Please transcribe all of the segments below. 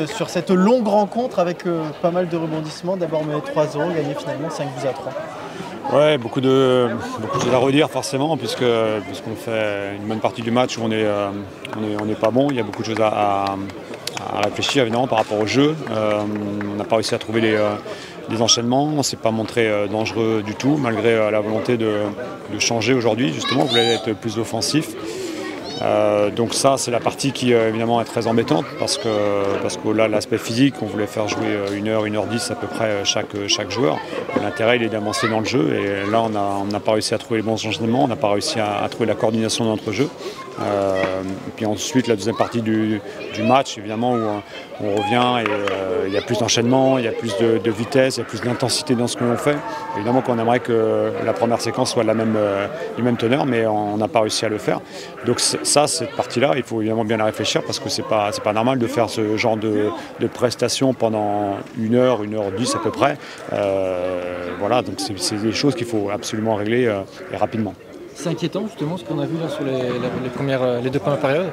Sur cette longue rencontre avec pas mal de rebondissements, d'abord mené 3-0, gagné finalement 5-3. Ouais, beaucoup de choses à redire forcément, puisqu'on fait une bonne partie du match où on n'est pas bon. Il y a beaucoup de choses à réfléchir évidemment par rapport au jeu. On n'a pas réussi à trouver les enchaînements, on ne s'est pas montré dangereux du tout, malgré la volonté de changer aujourd'hui. Justement, on voulait être plus offensif. Donc ça, c'est la partie qui évidemment est très embêtante parce qu'au-delà de l'aspect physique, on voulait faire jouer 1h, 1h10 à peu près chaque joueur. L'intérêt, il est d'avancer dans le jeu et là, on n'a pas réussi à trouver les bons enchaînements, on n'a pas réussi à trouver la coordination dans notre jeu. Et puis ensuite, la deuxième partie du match, évidemment, où on revient et il y a plus d'enchaînement, il y a plus de vitesse, il y a plus d'intensité dans ce que l'on fait. Évidemment qu'on aimerait que la première séquence soit du même teneur, mais on n'a pas réussi à le faire. Donc ça, cette partie-là, il faut évidemment bien la réfléchir parce que c'est pas normal de faire ce genre de prestation pendant 1h, 1h10 à peu près. Voilà, donc c'est des choses qu'il faut absolument régler et rapidement. C'est inquiétant justement ce qu'on a vu là sur les deux premières périodes.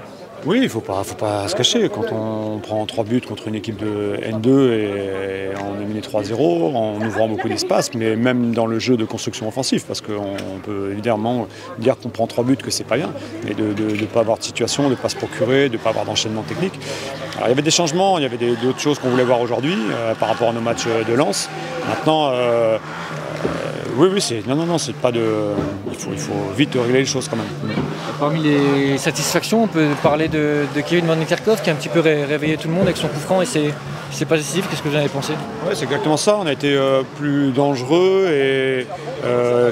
Oui, il ne faut pas se cacher. Quand on prend 3 buts contre une équipe de N2 et on est mené 3-0, en ouvrant beaucoup d'espace, mais même dans le jeu de construction offensive, parce qu'on peut évidemment dire qu'on prend 3 buts, que c'est pas bien, mais de ne pas avoir de situation, de ne pas se procurer, de ne pas avoir d'enchaînement technique. Alors, il y avait des changements, il y avait d'autres choses qu'on voulait voir aujourd'hui par rapport à nos matchs de Lens. Maintenant, oui, c'est pas de. Il faut vite régler les choses quand même. Parmi les satisfactions, on peut parler de Kevin Van Kerkhoff qui a un petit peu réveillé tout le monde avec son coup franc et c'est pas décisif. Qu'est-ce que vous en avez pensé? Ouais, c'est exactement ça. On a été plus dangereux et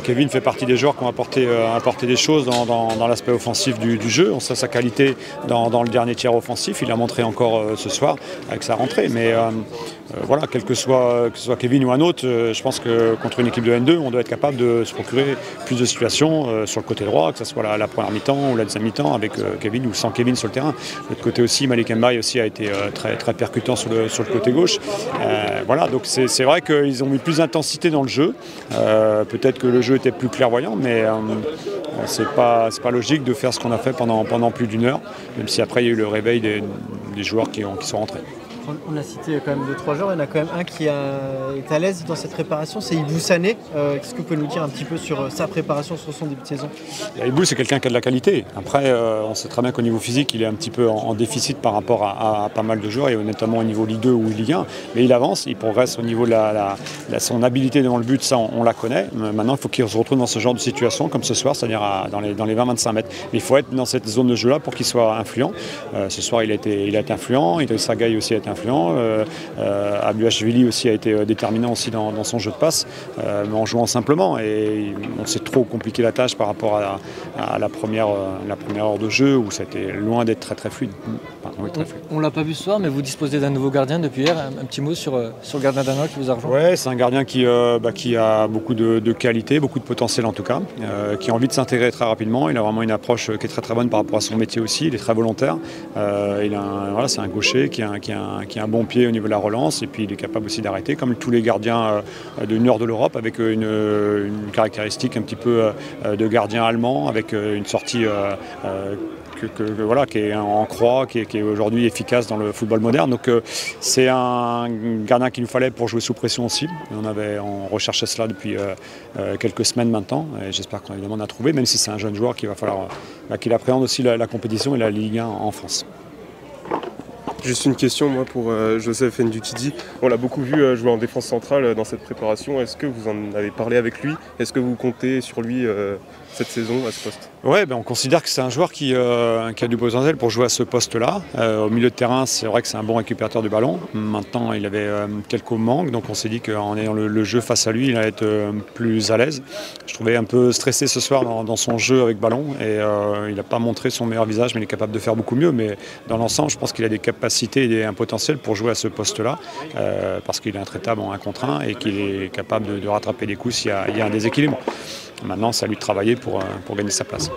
Kevin fait partie des joueurs qui ont apporté des choses dans l'aspect offensif du jeu. On sait sa qualité dans le dernier tiers offensif. Il l'a montré encore ce soir avec sa rentrée. Mais voilà, que ce soit Kevin ou un autre, je pense que contre une équipe de N2, on doit être capable de se procurer plus de situations sur le côté droit, que ce soit la première mi-temps ou la deuxième mi-temps avec Kevin ou sans Kevin sur le terrain. De l'autre côté aussi, Malik Mbaye aussi a été très percutant sur le côté gauche. Voilà, donc c'est vrai qu'ils ont mis plus d'intensité dans le jeu. Peut-être que le jeu était plus clairvoyant, mais c'est pas logique de faire ce qu'on a fait pendant plus d'une heure, même si après il y a eu le réveil des joueurs qui sont rentrés. On a cité quand même 2-3 joueurs, il y en a quand même un qui est à l'aise dans cette préparation, c'est Ibou Sané. Qu'est-ce que vous pouvez nous dire un petit peu sur sa préparation, sur son début de saison? Ibou, c'est quelqu'un qui a de la qualité. Après, on sait très bien qu'au niveau physique, il est un petit peu en déficit par rapport à pas mal de joueurs, et notamment au niveau Ligue 2 ou Ligue 1. Mais il avance, il progresse au niveau de son habilité devant le but, ça on la connaît. Maintenant, il faut qu'il se retrouve dans ce genre de situation, comme ce soir, c'est-à-dire dans les 20-25 mètres. Mais il faut être dans cette zone de jeu-là pour qu'il soit influent. Ce soir, il a été influent, Idrissa Gueye aussi a été influent. Abouachvili aussi a été déterminant aussi dans son jeu de passe, mais en jouant simplement. Et on s'est trop compliqué la tâche par rapport à la première heure de jeu où ça a été loin d'être très fluide. On ne l'a pas vu ce soir, mais vous disposez d'un nouveau gardien depuis hier. Un petit mot sur le gardien danois qui vous a rejoint? Ouais, c'est un gardien qui a beaucoup de qualité, beaucoup de potentiel en tout cas, qui a envie de s'intégrer très rapidement. Il a vraiment une approche qui est très bonne par rapport à son métier aussi. Il est très volontaire. C'est un gaucher qui a un bon pied au niveau de la relance et puis il est capable aussi d'arrêter comme tous les gardiens du nord de l'Europe avec une caractéristique un petit peu de gardien allemand avec une sortie qui est en croix, qui est aujourd'hui efficace dans le football moderne. Donc c'est un gardien qu'il nous fallait pour jouer sous pression aussi. On recherchait cela depuis quelques semaines maintenant et j'espère qu'évidemment on a trouvé, même si c'est un jeune joueur qu'il va falloir qu'il appréhende aussi la compétition et la Ligue 1 en France. Juste une question moi pour Joseph Ndukidi. On l'a beaucoup vu jouer en défense centrale dans cette préparation. Est-ce que vous en avez parlé avec lui? Est-ce que vous comptez sur lui cette saison à ce poste? Ouais, on considère que c'est un joueur qui a du potentiel pour jouer à ce poste-là. Au milieu de terrain, c'est vrai que c'est un bon récupérateur du ballon. Maintenant, il avait quelques manques, donc on s'est dit qu'en ayant le jeu face à lui, il allait être plus à l'aise. Je trouvais un peu stressé ce soir dans son jeu avec ballon et il n'a pas montré son meilleur visage, mais il est capable de faire beaucoup mieux. Mais dans l'ensemble, je pense qu'il a des capacités et un potentiel pour jouer à ce poste-là parce qu'il est intraitable en 1 contre 1 et qu'il est capable de rattraper les coups s'il y a un déséquilibre. Maintenant, c'est à lui de travailler pour gagner sa place.